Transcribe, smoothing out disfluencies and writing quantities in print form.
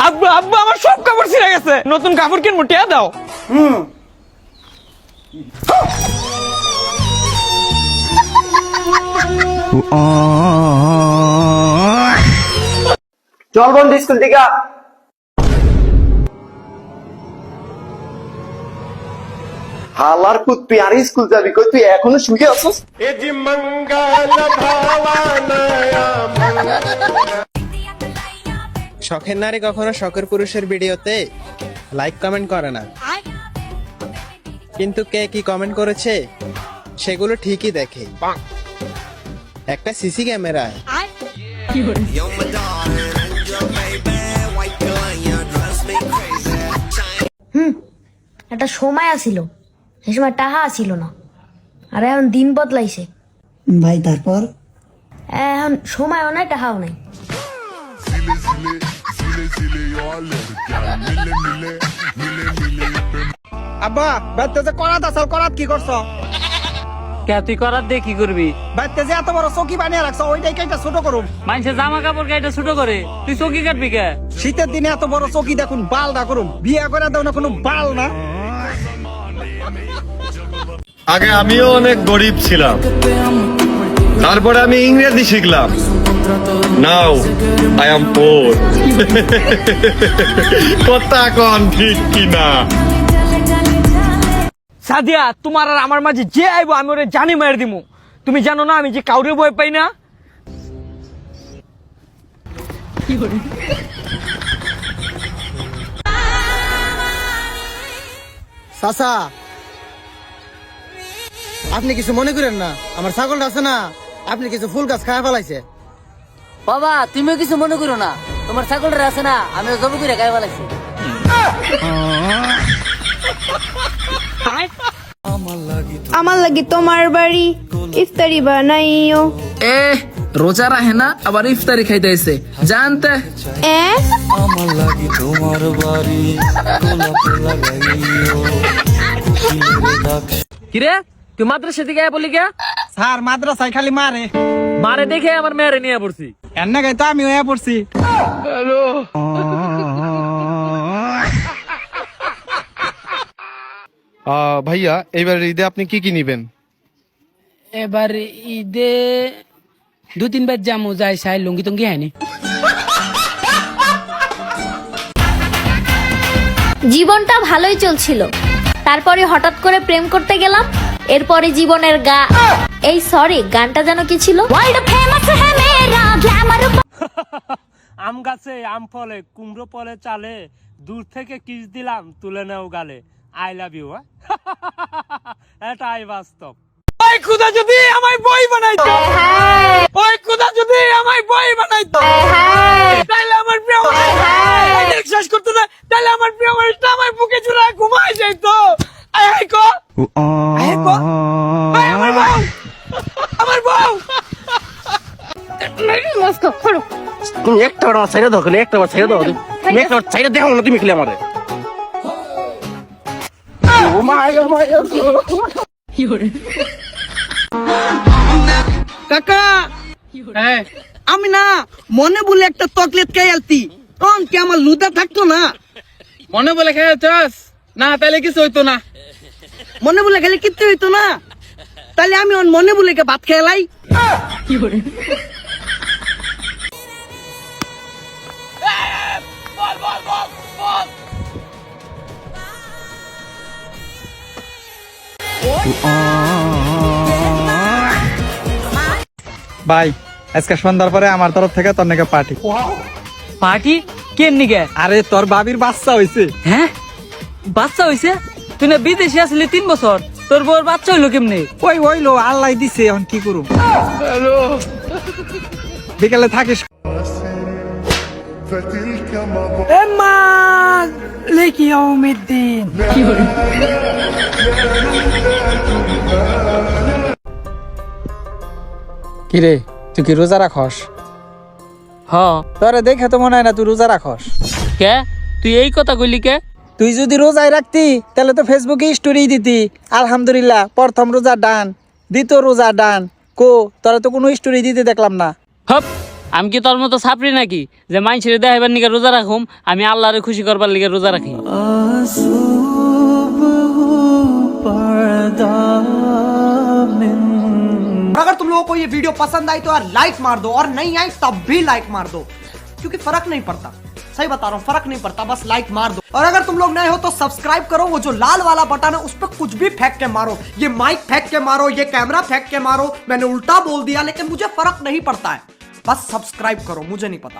আব্বা আব্বা আমার সব কাপড় ছিঁড়ে গেছে, নতুন কাপড় কিনবো, টিয়া দাও। চল বন্ধু স্কুল থেকে। হালার পুত, তুই আর স্কুল যাবি কই? তুই এখনো শুয়ে আছিস? শখের নারী কখনো শখের পুরুষের ভিডিওতে লাইক কমেন্ট করে না, কিন্তু কে কি কমেন্ট করেছে সেগুলো ঠিকই দেখে একটা সিসি ক্যামেরায়। একটা সময় আসিল, সে সময় টাহা আসিল না, আর এখন দিন বদলাইছে ভাই। তারপর এখন সময়ও নাই, টাহাও নাই। আব্বা বাইতে যে করাত আসল, করাত কি করছ? কে তুই করার দিয়ে কি করবি? বাইতে যে এত বড় চৌকি বানিয়ে রাখছ, ওইটাই কেটে ছোট করুম। মানুষের জামা কাপড় গাইটা ছোট করে, তুই চৌকি কাটবি কে? শীতের দিনে এত বড় চৌকি দেখুন বাল দা করুম, বিয়ে করে দাও না কোনো বাল না। আগে আমিও অনেক গরিব ছিলাম, তারপরে আমি ইংরেজি শিখলাম। নাও আই এম পোর। কথা কন ঠিক কিনা? সাদিয়া, তোমার আর আমার মাঝে যে আইবো আমি ওরে জানি মার দিমু। তুমি জানো না আমি যে কাউরে ভয় পাই না। চাচা, আপনি কিছু মনে করেন না, আমার ছাগলটা আছে না, আপনি কিছু ফুল গাছ খায় ফেলাইছে। বাবা তুমিও কিছু মনে করো না, তোমার ছাগলটা আছে না, আমি জবু করে গায়ে ফেলাইছি। আমার লাগি তোমার বাড়ি ইফতারি বানাইও। এ রোজা রাহে না, আবার ইফতারি খাইতে এসে জানতে। এ কিরে তুই মাদ্রাসা থেকে বলি কে? স্যার মাদ্রাসায় খালি মারে। মারে দেখে আমার মেয়েরে নিয়ে পড়ছি। এর না তো আমি হয়ে পড়ছি। ভাইয়া এইবার ঈদে আপনি কি কি নিবেন? এবার ঈদে 2-3 বার জামু যাই সাই লুঙ্গি টুঙ্গি হয়নি। জীবনটা ভালোই চলছিল, তারপরে হঠাৎ করে প্রেম করতে গেলাম, এরপরে জীবনের এই সরি গানটা যেন কি ছিল? আম গাছে আম ফলে, কুমড়ো ফলে চালে, দূর থেকে কিস দিলাম তুলে নেও গালে। I love you. এটাই বাস্তব। ওই খুদা যদি আমায় বই বানাইতো, ওই খুদা যদি আমায় বই বানাইতো, তাহলে আমার প্রিয় শেষ করতো না, তাহলে আমার প্রিয় মানুষটা আমার বুকে জুড়ে ঘুমায় যাইতো। আয় কো, আয় কো, আমার বউ, আমার বউ। তুমি একটা বার আমার ছেড়ে দাও, একটা বার ছেড়ে দাও। তুমি একটা বার ছেড়ে দেখো না, তুমি খেলে আমারে। কাকা, আমি না মনে বলে একটা চকলেট খাই আলতি, তখন কি আমার লুদা থাকতো না? মনে বলে খেয়েছস না, তাহলে কিছু হইতো না। মনে বলে খেলে কিচ্ছু হইতো না, তাহলে আমি মনে বলে ভাত খেলাই। ভাই আজকে সন্ধ্যার পরে আমার তরফ থেকে তোর নাকি পার্টি। পার্টি কেন নিগে? আরে তোর বাবির বাচ্চা হইছে। হ্যাঁ বাচ্চা হইছে? তুই না বিদেশে আসলি 3 বছর, তোর বউর বাচ্চা হইলো কেমনে? ওই হইলো, আল্লাহ দিছে, এখন কি করুম। বিকেলে থাকিস। কিরে তুই কি রোজা রাখস? হ্যাঁ। তোরে দেখে তো মনে হয় না তুই রোজা রাখস। কে তুই এই কথা কইলি কে? তুই যদি রোজায় রাখতি তাহলে তো ফেসবুকে স্টোরি দিতি, আলহামদুলিল্লাহ প্রথম রোজা ডান, দ্বিতীয় রোজা ডান। কো তোরা তো কোনো স্টোরি দিতে দেখলাম না। হপ আমি কি তোর মতো ছাপড়ি নাকি যে মাইনছেরে দেখাইবার নিকে রোজা রাখুম? আমি আল্লাহরে খুশি করবার লিগে রোজা রাখি। अगर तुम लोगों को ये वीडियो पसंद आई तो यार लाइक मार दो, और नहीं आई तब भी लाइक मार दो, क्योंकि फर्क नहीं पड़ता। सही बता रहा हूँ, फर्क नहीं पड़ता, बस लाइक मार दो। और अगर तुम लोग नए हो तो सब्सक्राइब करो, वो जो लाल वाला बटन है उस पर कुछ भी फेंक के मारो, ये माइक फेंक के मारो, ये कैमरा फेंक के मारो, मैंने उल्टा बोल दिया लेकिन मुझे फर्क नहीं पड़ता है, बस सब्सक्राइब करो, मुझे नहीं पता।